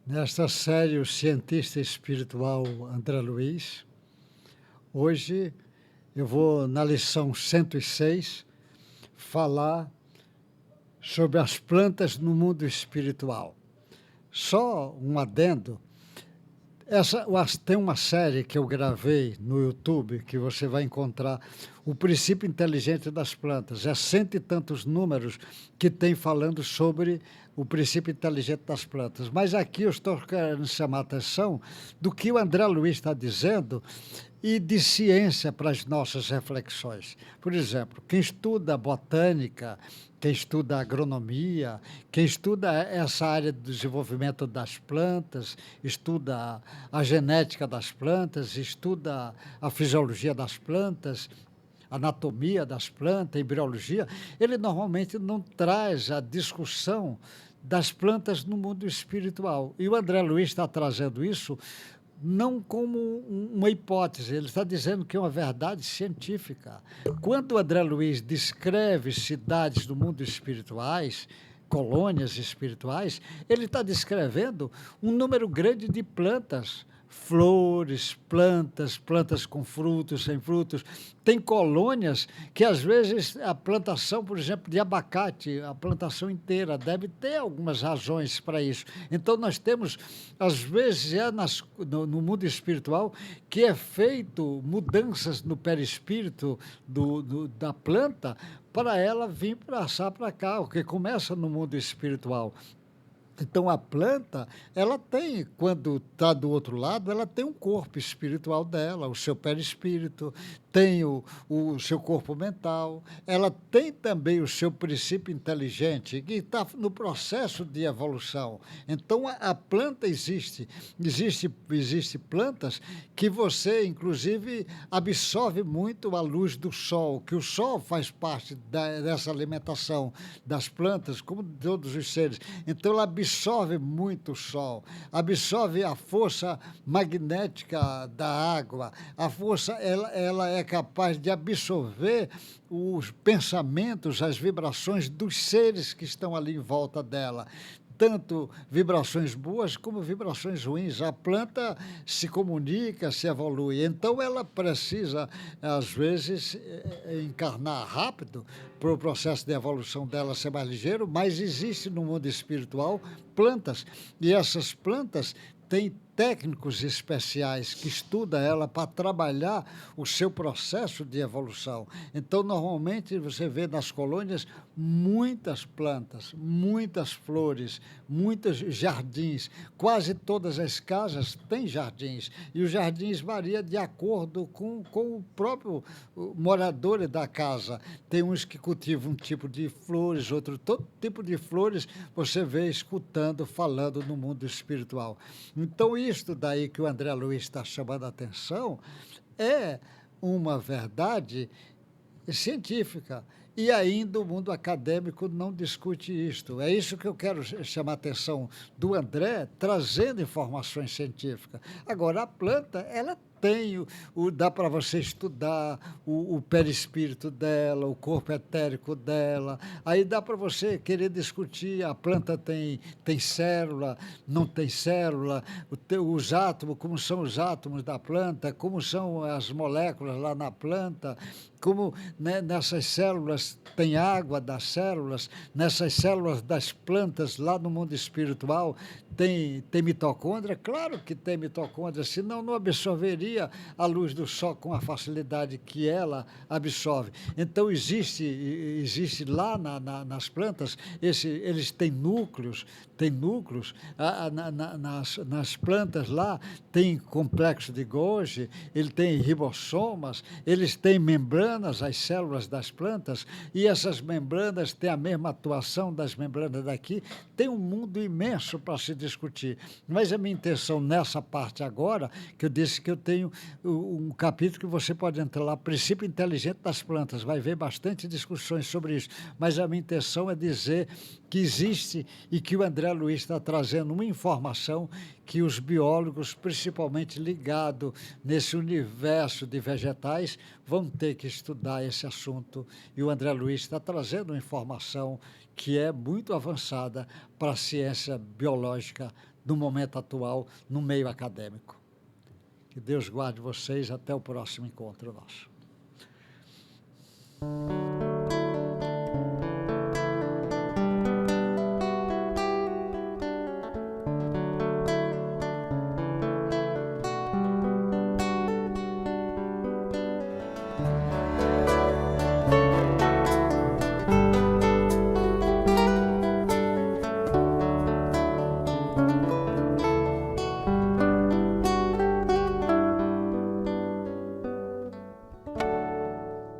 Nesta série, o cientista espiritual André Luiz, hoje eu vou, na lição 106, falar sobre as plantas no mundo espiritual. Só um adendo, tem uma série que eu gravei no YouTube, que você vai encontrar, O Princípio Inteligente das Plantas. É cento e tantos números que tem falando sobre o princípio inteligente das plantas. Mas aqui eu estou querendo chamar a atenção do que o André Luiz está dizendo e de ciência para as nossas reflexões. Por exemplo, quem estuda botânica, quem estuda agronomia, quem estuda essa área do desenvolvimento das plantas, estuda a genética das plantas, estuda a fisiologia das plantas, anatomia das plantas, embriologia, ele normalmente não traz a discussão das plantas no mundo espiritual. E o André Luiz está trazendo isso não como uma hipótese, ele está dizendo que é uma verdade científica. Quando o André Luiz descreve cidades do mundo espirituais, colônias espirituais, ele está descrevendo um número grande de plantas, flores, plantas com frutos, sem frutos. Tem colônias que, às vezes, a plantação, por exemplo, de abacate, a plantação inteira, deve ter algumas razões para isso. Então, nós temos, às vezes, no mundo espiritual, que é feito mudanças no perispírito da planta para ela vir passar para cá, o que começa no mundo espiritual. Então, a planta, ela tem, quando está do outro lado, ela tem um corpo espiritual dela, o seu perispírito, tem o seu corpo mental, ela tem também o seu princípio inteligente, que está no processo de evolução. Então, a planta existe plantas que você, inclusive, absorve muito a luz do sol, que o sol faz parte dessa alimentação das plantas, como de todos os seres. Então, ela absorve muito o sol, absorve a força magnética da água, a força, ela é capaz de absorver os pensamentos, as vibrações dos seres que estão ali em volta dela. Tanto vibrações boas como vibrações ruins. A planta se comunica, se evolui. Então, ela precisa, às vezes, encarnar rápido para o processo de evolução dela ser mais ligeiro, mas existe no mundo espiritual plantas. E essas plantas têm técnicos especiais que estudam ela para trabalhar o seu processo de evolução. Então, normalmente, você vê nas colônias muitas plantas, muitas flores, muitos jardins. Quase todas as casas têm jardins. E os jardins variam de acordo com o próprio morador da casa. Tem uns que cultivam um tipo de flores, todo tipo de flores você vê escutando, falando no mundo espiritual. Então, isto daí que o André Luiz está chamando a atenção é uma verdade científica. E ainda o mundo acadêmico não discute isto. É isso que eu quero chamar a atenção do André, trazendo informações científicas. Agora, a planta, ela tem, dá para você estudar o perispírito dela, o corpo etérico dela, aí dá para você querer discutir, a planta tem célula, não tem célula, os átomos, como são os átomos da planta, como são as moléculas lá na planta, como, né, nessas células tem água das células, nessas células das plantas lá no mundo espiritual tem mitocôndria? Claro que tem mitocôndria, senão não absorveria a luz do sol com a facilidade que ela absorve. Então, existe lá nas plantas, eles têm núcleos, nas plantas lá tem complexo de Golgi, ele tem ribossomas, eles têm membranas, as células das plantas, e essas membranas têm a mesma atuação das membranas daqui. Tem um mundo imenso para se discutir. Mas a minha intenção nessa parte agora, que eu disse que eu tenho um capítulo que você pode entrar lá, Princípio Inteligente das Plantas, vai ver bastante discussões sobre isso. Mas a minha intenção é dizer que existe e que o André Luiz está trazendo uma informação que os biólogos, principalmente ligados nesse universo de vegetais, vão ter que estudar esse assunto. E o André Luiz está trazendo uma informação que é muito avançada para a ciência biológica do momento atual no meio acadêmico. Que Deus guarde vocês até o próximo encontro nosso.